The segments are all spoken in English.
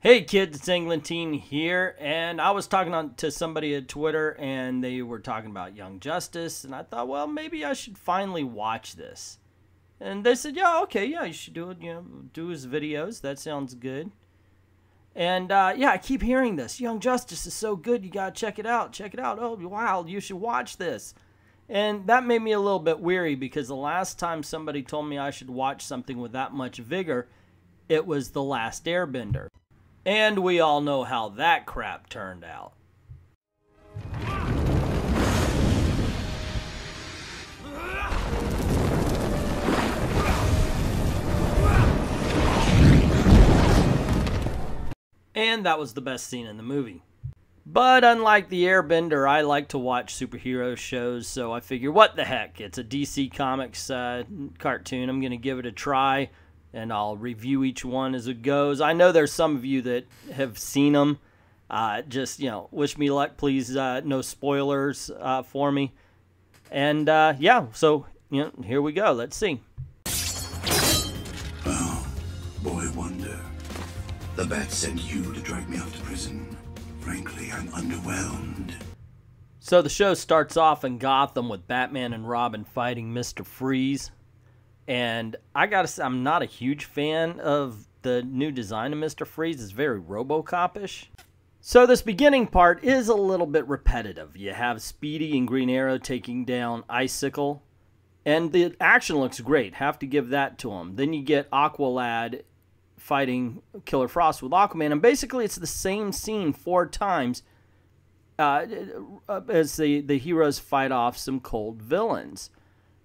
Hey kids, it's Englentine here, and I was talking to somebody at Twitter, and they were talking about Young Justice, and I thought, well, maybe I should finally watch this. And they said, yeah, okay, yeah, you should do it, do his videos, that sounds good. And yeah, I keep hearing this, Young Justice is so good, you gotta check it out, oh, wow, you should watch this. And that made me a little bit weary, because the last time somebody told me I should watch something with that much vigor, it was The Last Airbender. And we all know how that crap turned out. And that was the best scene in the movie. But unlike the Airbender, I like to watch superhero shows, so I figure, what the heck, it's a DC Comics cartoon, I'm going to give it a try. And I'll review each one as it goes. I know there's some of you that have seen them. Just, wish me luck, please. No spoilers for me. And, yeah, so, here we go. Let's see. Oh, boy wonder. The bat sent you to drag me off to prison. Frankly, I'm underwhelmed. So the show starts off in Gotham with Batman and Robin fighting Mr. Freeze. And I gotta say, I'm not a huge fan of the new design of Mr. Freeze. It's very Robocop-ish. So this beginning part is a little bit repetitive. You have Speedy and Green Arrow taking down Icicle. And the action looks great. Have to give that to them. Then you get Aqualad fighting Killer Frost with Aquaman. And basically it's the same scene 4 times as the heroes fight off some cold villains.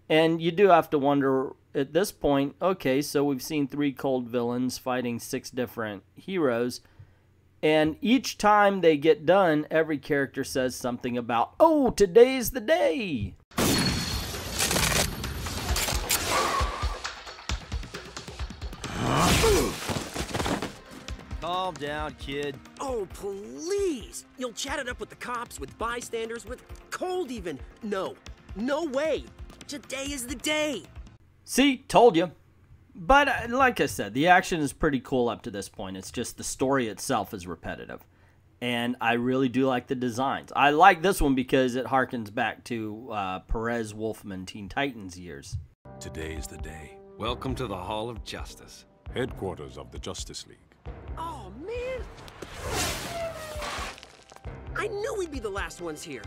And you do have to wonder at this point, okay, so we've seen 3 cold villains fighting 6 different heroes. And each time they get done, every character says something about, oh, today's the day. Calm down, kid. Oh, please. You'll chat it up with the cops, with bystanders, with Cold even. No way. Today is the day. See, told you. But like I said, the action is pretty cool up to this point. It's just the story itself is repetitive. And I really do like the designs. I like this one because it harkens back to Perez Wolfman Teen Titans years. Today is the day. Welcome to the Hall of Justice. Headquarters of the Justice League. Oh, man. I knew we'd be the last ones here.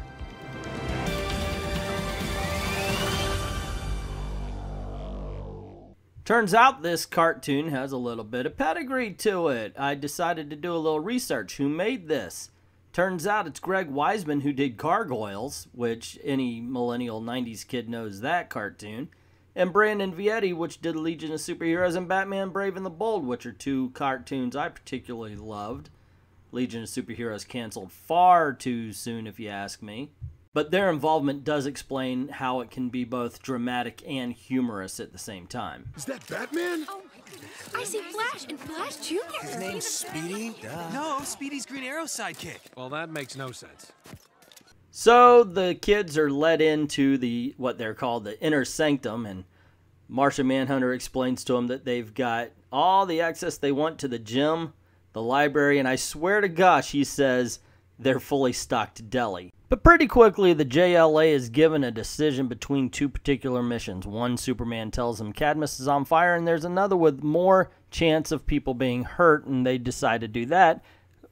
Turns out this cartoon has a little bit of pedigree to it. I decided to do a little research. Who made this? Turns out it's Greg Weisman who did Gargoyles, which any millennial 90s kid knows that cartoon, and Brandon Vietti, which did Legion of Superheroes and Batman Brave and the Bold, which are 2 cartoons I particularly loved. Legion of Superheroes canceled far too soon, if you ask me. But their involvement does explain how it can be both dramatic and humorous at the same time. Is that Batman? Oh my goodness. I see Flash and Flash Jr. His name's Speedy? Duh. No, Speedy's Green Arrow's sidekick. Well, that makes no sense. So the kids are led into what they're called the inner sanctum, and Martian Manhunter explains to them that they've got all the access they want to the gym, the library, and I swear to gosh, he says they're fully stocked deli. But pretty quickly, the JLA is given a decision between 2 particular missions. One, Superman tells them Cadmus is on fire, and there's another with more chance of people being hurt, and they decide to do that,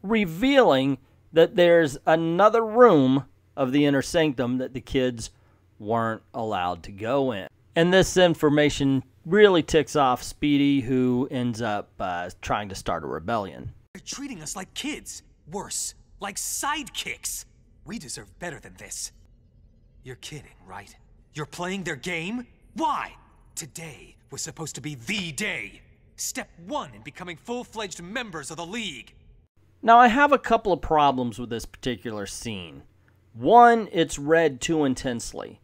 revealing that there's another room of the inner sanctum that the kids weren't allowed to go in. And this information really ticks off Speedy, who ends up trying to start a rebellion. They're treating us like kids. Worse, like sidekicks. We deserve better than this. You're kidding, right? You're playing their game? Why? Today was supposed to be the day. Step 1 in becoming full-fledged members of the League. Now, I have a couple of problems with this particular scene. One, it's read too intensely.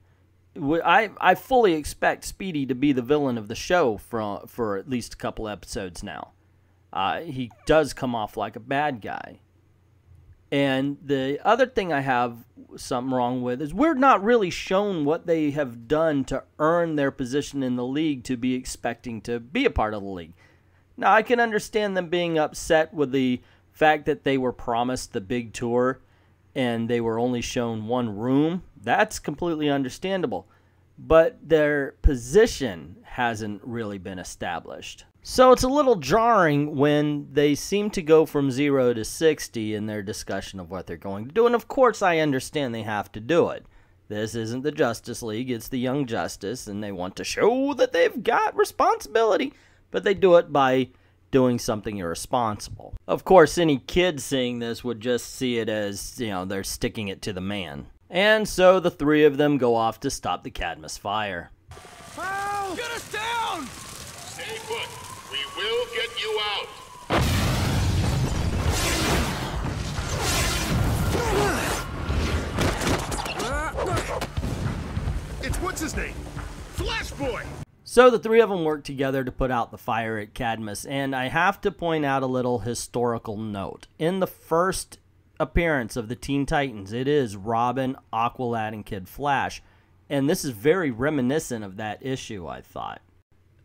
I fully expect Speedy to be the villain of the show for at least a couple episodes now. He does come off like a bad guy. And the other thing I have something wrong with is we're not really shown what they have done to earn their position in the league to be expecting to be a part of the league. Now, I can understand them being upset with the fact that they were promised the big tour and they were only shown one room, that's completely understandable. But their position hasn't really been established. So it's a little jarring when they seem to go from 0 to 60 in their discussion of what they're going to do. And of course I understand they have to do it. This isn't the Justice League, it's the Young Justice, and they want to show that they've got responsibility. But they do it by doing something irresponsible. Of course, any kid seeing this would just see it as, you know, they're sticking it to the man. And so the three of them go off to stop the Cadmus fire. Help! Get us down! Stay put. We will get you out. It's what's his name? Flash Boy! So the three of them work together to put out the fire at Cadmus, and I have to point out a little historical note. In the first appearance of the Teen Titans, it is Robin, Aqualad, and Kid Flash, and this is very reminiscent of that issue, I thought.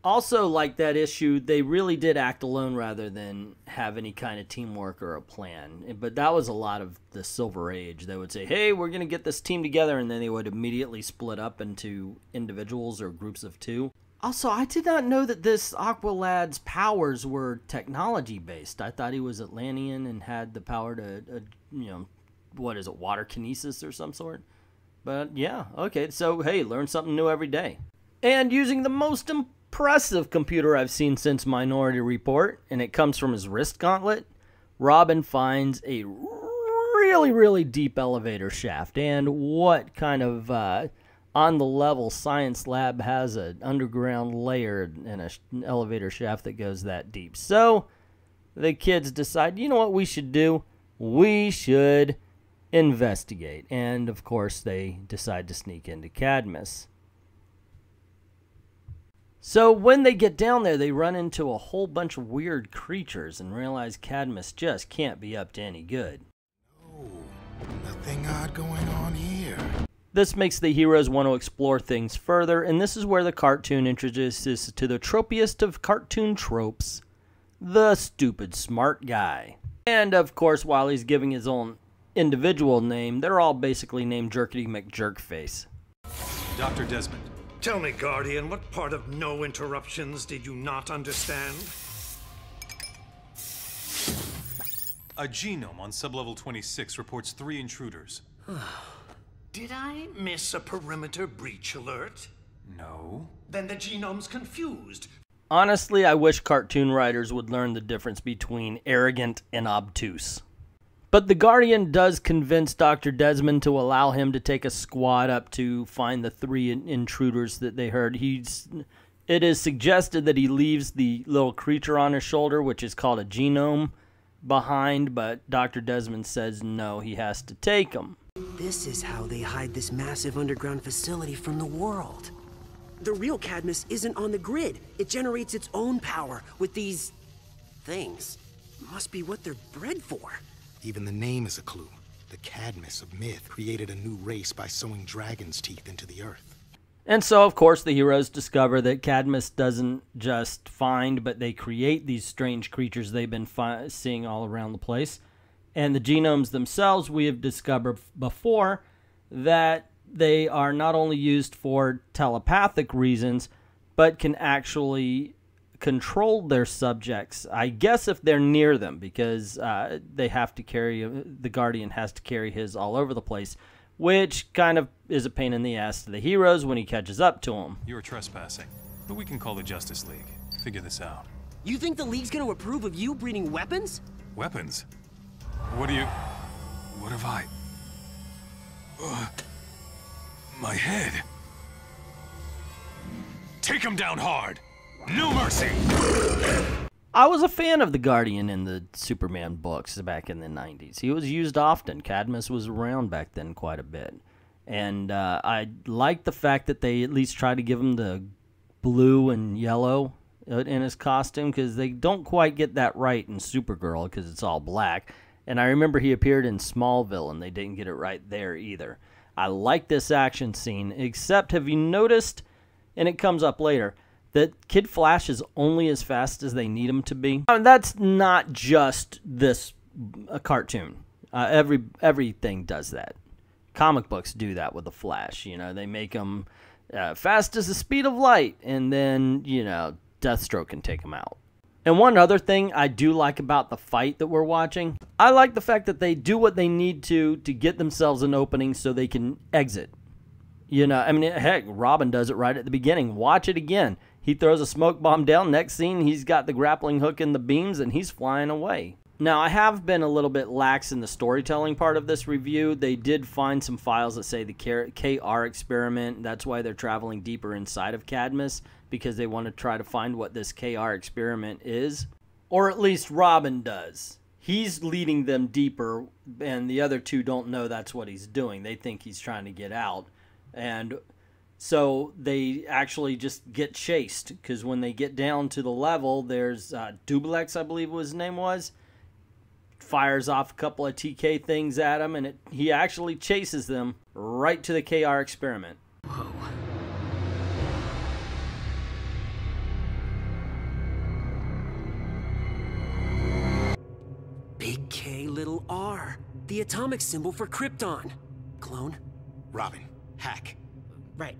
Also, like that issue, they really did act alone rather than have any kind of teamwork or a plan. But that was a lot of the Silver Age. They would say, hey, we're going to get this team together, and then they would immediately split up into individuals or groups of two. Also, I did not know that this Aqualad's powers were technology-based. I thought he was Atlantean and had the power to, you know, what is it, water kinesis or some sort? But yeah, okay, so hey, learn something new every day. And using the most impressive computer I've seen since Minority Report, and it comes from his wrist gauntlet, Robin finds a really deep elevator shaft. And what kind of on-the-level science lab has an underground layer and an elevator shaft that goes that deep? So the kids decide, you know what we should do? We should investigate. And of course they decide to sneak into Cadmus. So when they get down there, they run into a whole bunch of weird creatures and realize Cadmus just can't be up to any good. Oh, nothing odd going on here. This makes the heroes want to explore things further, and this is where the cartoon introduces to the tropiest of cartoon tropes, the stupid smart guy. And of course, while he's giving his own individual name, they're all basically named Jerkety McJerkface. Dr. Desmond. Tell me, Guardian, what part of no interruptions did you not understand? A genome on sublevel 26 reports 3 intruders. Did I miss a perimeter breach alert? No. Then the genome's confused. Honestly, I wish cartoon writers would learn the difference between arrogant and obtuse. But the Guardian does convince Dr. Desmond to allow him to take a squad up to find the 3 intruders that they heard. It is suggested that he leaves the little creature on his shoulder, which is called a genome, behind, but Dr. Desmond says no, he has to take him. This is how they hide this massive underground facility from the world. The real Cadmus isn't on the grid. It generates its own power with these things. Must be what they're bred for. Even the name is a clue. The Cadmus of myth created a new race by sewing dragon's teeth into the earth. And so, of course, the heroes discover that Cadmus doesn't just find, but they create these strange creatures they've been seeing all around the place. And the genomes themselves, we have discovered before that they are not only used for telepathic reasons, but can actually control their subjects, I guess, if they're near them, because they have to carry, the Guardian has to carry his all over the place, which kind of is a pain in the ass to the heroes when he catches up to them. You're trespassing, but we can call the Justice League. Figure this out. You think the League's gonna approve of you breeding weapons? Weapons? What have I... my head. Take him down hard. No mercy! I was a fan of the Guardian in the Superman books back in the 90s. He was used often. Cadmus was around back then quite a bit. And I liked the fact that they at least tried to give him the blue and yellow in his costume, because they don't quite get that right in Supergirl because it's all black. And I remember he appeared in Smallville and they didn't get it right there either. I like this action scene, except have you noticed, and it comes up later, that Kid Flash is only as fast as they need him to be? And that's not just this a cartoon. Everything does that. Comic books do that with the Flash. You know, they make them fast as the speed of light, and then, you know, Deathstroke can take them out. And one other thing I do like about the fight that we're watching, I like the fact that they do what they need to get themselves an opening so they can exit. You know, I mean, heck, Robin does it right at the beginning. Watch it again. He throws a smoke bomb down. Next scene, he's got the grappling hook in the beams, and he's flying away. Now, I have been a little bit lax in the storytelling part of this review. They did find some files that say the KR experiment. That's why they're traveling deeper inside of Cadmus, because they want to try to find what this KR experiment is. Or at least Robin does. He's leading them deeper, and the other two don't know that's what he's doing. They think he's trying to get out. And so they actually just get chased, because when they get down to the level, there's Dublex, I believe his name was, fires off a couple of TK things at him, and he actually chases them right to the KR experiment. Whoa. Big K, little R. The atomic symbol for Krypton. Clone? Robin, hack. Right.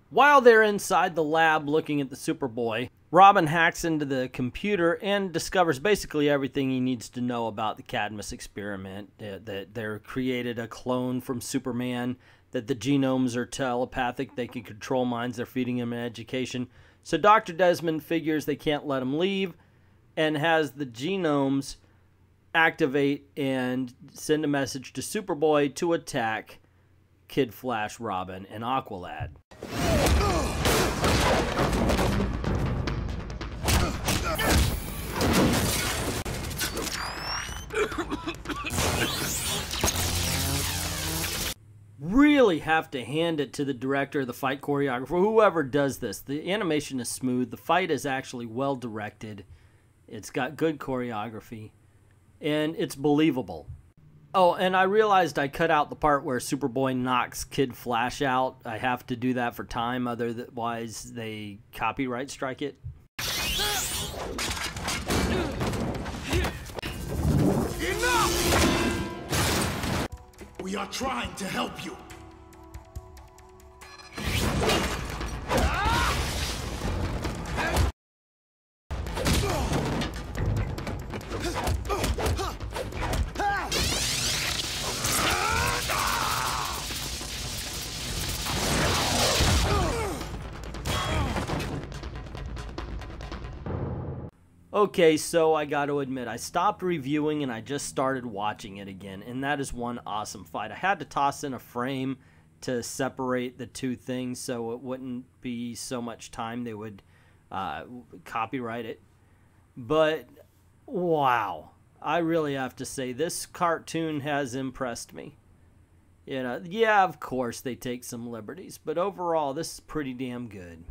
While they're inside the lab looking at the Superboy, Robin hacks into the computer and discovers basically everything he needs to know about the Cadmus experiment, that they're created a clone from Superman, that the genomes are telepathic, they can control minds, they're feeding him an education. So Dr. Desmond figures they can't let him leave and has the genomes activate and send a message to Superboy to attack Kid Flash, Robin, and Aqualad. Really have to hand it to the director, the fight choreographer, whoever does this. The animation is smooth. The fight is actually well directed. It's got good choreography, and it's believable. Oh, and I realized I cut out the part where Superboy knocks Kid Flash out. I have to do that for time, otherwise they copyright strike it. Enough! We are trying to help you. Okay, so I got to admit, I stopped reviewing and I just started watching it again, and that is one awesome fight. I had to toss in a frame to separate the two things so it wouldn't be so much time they would copyright it. But, wow, I really have to say, this cartoon has impressed me. You know, yeah, of course, they take some liberties, but overall, this is pretty damn good.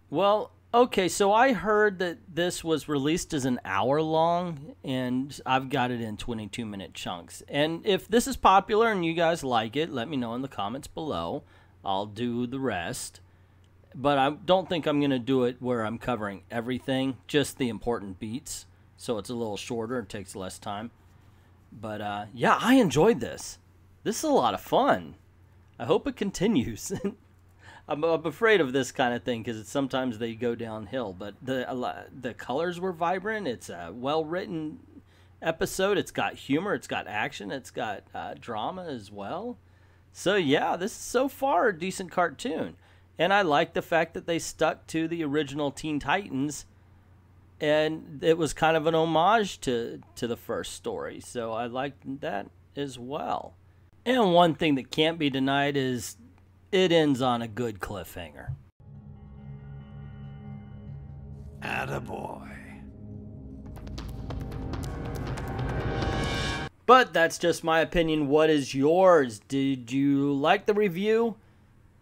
Well, okay, so I heard that this was released as an hour long, and I've got it in 22-minute chunks. And if this is popular and you guys like it, let me know in the comments below. I'll do the rest. But I don't think I'm going to do it where I'm covering everything, just the important beats. So it's a little shorter, it takes less time. But yeah, I enjoyed this. This is a lot of fun. I hope it continues. I'm afraid of this kind of thing because sometimes they go downhill. But the colors were vibrant. It's a well-written episode. It's got humor. It's got action. It's got drama as well. So yeah, this is so far a decent cartoon. And I like the fact that they stuck to the original Teen Titans. And it was kind of an homage to the first story. So I liked that as well. And one thing that can't be denied is it ends on a good cliffhanger. Attaboy. But that's just my opinion. What is yours? Did you like the review?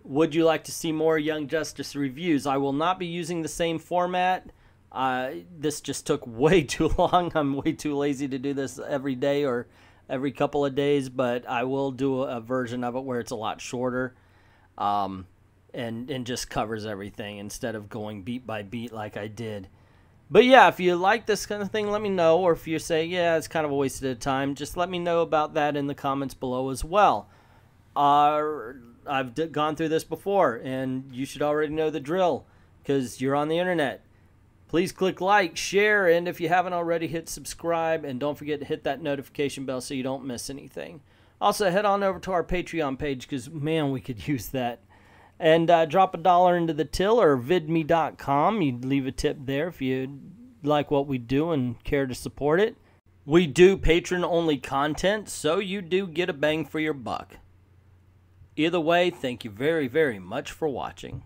Would you like to see more Young Justice reviews? I will not be using the same format. This just took way too long. I'm way too lazy to do this every day or every couple of days, but I will do a version of it where it's a lot shorter. And just covers everything instead of going beat by beat like I did. But yeah, if you like this kind of thing, let me know. Or if you say, yeah, it's kind of a waste of time, just let me know about that in the comments below as well. I've gone through this before, and you should already know the drill because you're on the internet. Please click like, share, and if you haven't already, hit subscribe. And don't forget to hit that notification bell so you don't miss anything. Also, head on over to our Patreon page because, man, we could use that. And drop $1 into the till or vidme.com. You'd leave a tip there if you like what we do and care to support it. We do patron-only content, so you do get a bang for your buck. Either way, thank you very, very much for watching.